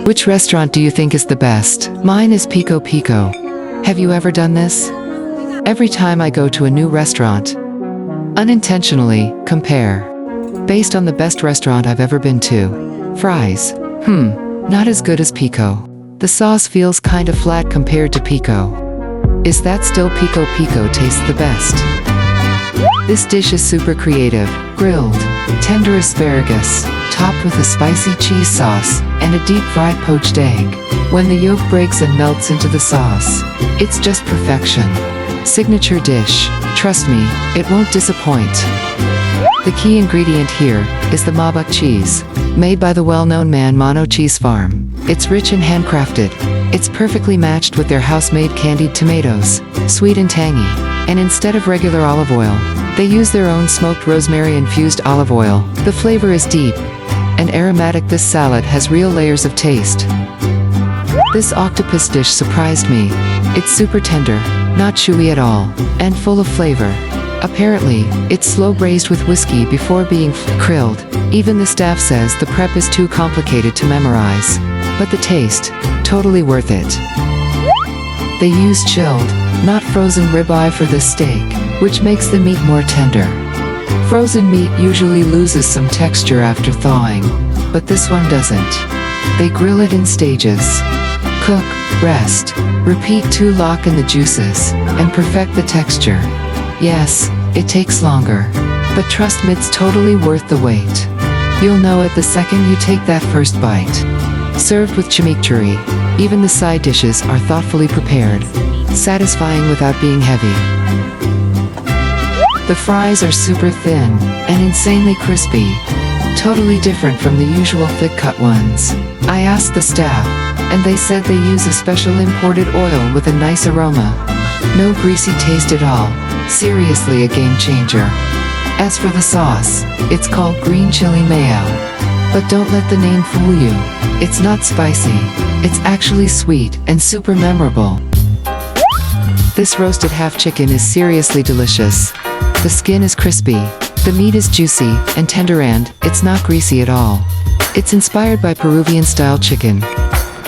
Which restaurant do you think is the best? Mine is Pico Pico. Have you ever done this? Every time I go to a new restaurant, unintentionally compare. Based on the best restaurant I've ever been to. Fries. Not as good as Pico. The sauce feels kind of flat compared to Pico. Is that still Pico Pico tastes the best? This dish is super creative. Grilled, tender asparagus, topped with a spicy cheese sauce, and a deep-fried poached egg. When the yolk breaks and melts into the sauce, it's just perfection. Signature dish. Trust me, it won't disappoint. The key ingredient here is the Mabuk cheese, made by the well-known Man Mano Cheese Farm. It's rich and handcrafted. It's perfectly matched with their house-made candied tomatoes, sweet and tangy, and instead of regular olive oil, they use their own smoked rosemary-infused olive oil. The flavor is deep and aromatic. This salad has real layers of taste. This octopus dish surprised me. It's super tender, not chewy at all, and full of flavor. Apparently, it's slow-braised with whiskey before being grilled. Even the staff says the prep is too complicated to memorize. But the taste, totally worth it. They use chilled, not frozen ribeye for this steak, which makes the meat more tender. Frozen meat usually loses some texture after thawing, but this one doesn't. They grill it in stages. Cook, rest, repeat to lock in the juices, and perfect the texture. Yes, it takes longer, but trust me, it's totally worth the wait. You'll know it the second you take that first bite. Served with chimichurri, even the side dishes are thoughtfully prepared, satisfying without being heavy. The fries are super thin and insanely crispy, totally different from the usual thick-cut ones. I asked the staff, and they said they use a special imported oil with a nice aroma. No greasy taste at all. Seriously a game changer. As for the sauce, it's called green chili mayo. But don't let the name fool you. It's not spicy. It's actually sweet and super memorable. This roasted half chicken is seriously delicious. The skin is crispy, the meat is juicy and tender, and it's not greasy at all. It's inspired by Peruvian-style chicken.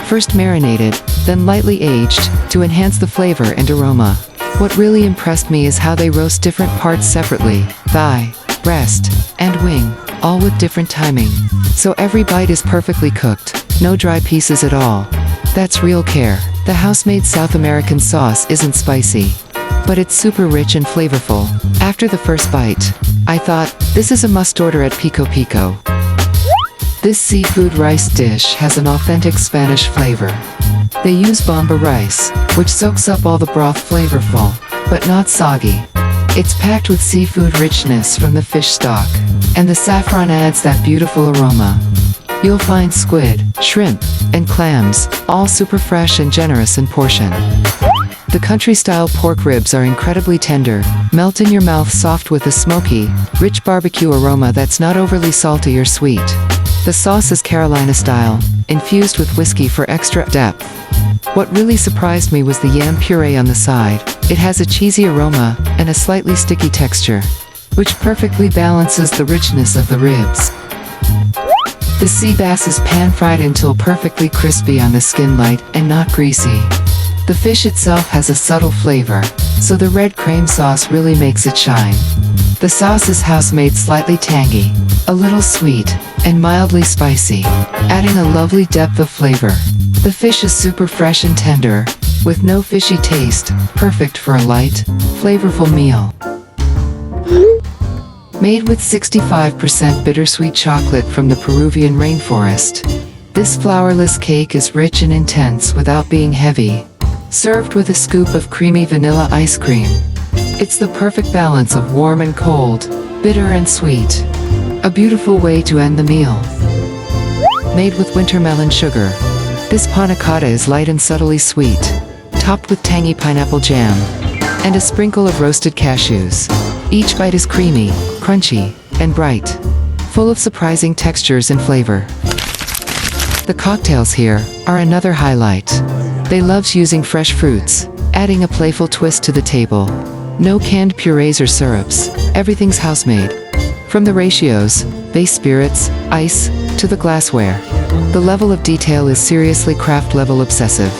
First marinated, then lightly aged, to enhance the flavor and aroma. What really impressed me is how they roast different parts separately: thigh, breast, and wing, all with different timing. So every bite is perfectly cooked, no dry pieces at all. That's real care. The house-made South American sauce isn't spicy, but it's super rich and flavorful. After the first bite, I thought, this is a must-order at Pico Pico. This seafood rice dish has an authentic Spanish flavor. They use bomba rice, which soaks up all the broth, flavorful, but not soggy. It's packed with seafood richness from the fish stock, and the saffron adds that beautiful aroma. You'll find squid, shrimp, and clams, all super fresh and generous in portion. The country-style pork ribs are incredibly tender, melt in your mouth, soft with a smoky, rich barbecue aroma that's not overly salty or sweet. The sauce is Carolina-style, infused with whiskey for extra depth. What really surprised me was the yam puree on the side. It has a cheesy aroma and a slightly sticky texture, which perfectly balances the richness of the ribs. The sea bass is pan-fried until perfectly crispy on the skin, light and not greasy. The fish itself has a subtle flavor, so the red cream sauce really makes it shine. The sauce is house-made, slightly tangy, a little sweet, and mildly spicy, adding a lovely depth of flavor. The fish is super fresh and tender, with no fishy taste, perfect for a light, flavorful meal. Made with 65% bittersweet chocolate from the Peruvian rainforest, this flourless cake is rich and intense without being heavy. Served with a scoop of creamy vanilla ice cream. It's the perfect balance of warm and cold, bitter and sweet. A beautiful way to end the meal. Made with winter melon sugar, this panna cotta is light and subtly sweet, topped with tangy pineapple jam, and a sprinkle of roasted cashews. Each bite is creamy, crunchy, and bright, full of surprising textures and flavor. The cocktails here are another highlight. They love using fresh fruits, adding a playful twist to the table. No canned purees or syrups, everything's house-made. From the ratios, base spirits, ice, to the glassware, The level of detail is seriously craft level obsessive.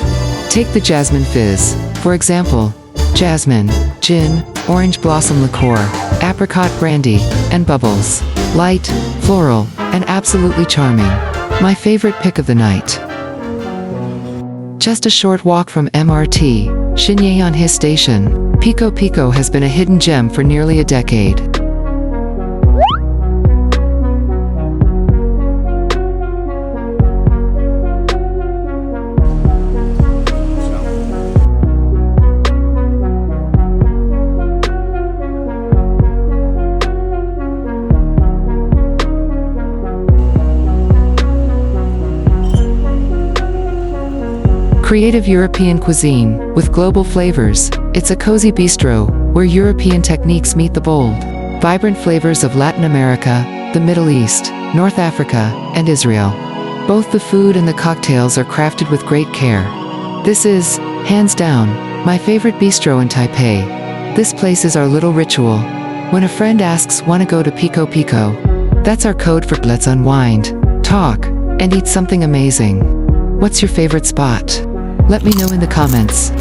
Take the jasmine fizz, for example. Jasmine, gin, orange blossom liqueur, apricot brandy, and bubbles. Light, floral, and absolutely charming. My favorite pick of the night. Just a short walk from MRT, Shinyeonhi Station, Pico Pico has been a hidden gem for nearly a decade. Creative European cuisine, with global flavors, it's a cozy bistro, where European techniques meet the bold, vibrant flavors of Latin America, the Middle East, North Africa, and Israel. Both the food and the cocktails are crafted with great care. This is, hands down, my favorite bistro in Taipei. This place is our little ritual. When a friend asks, "Wanna go to Pico Pico?" That's our code for let's unwind, talk, and eat something amazing. What's your favorite spot? Let me know in the comments.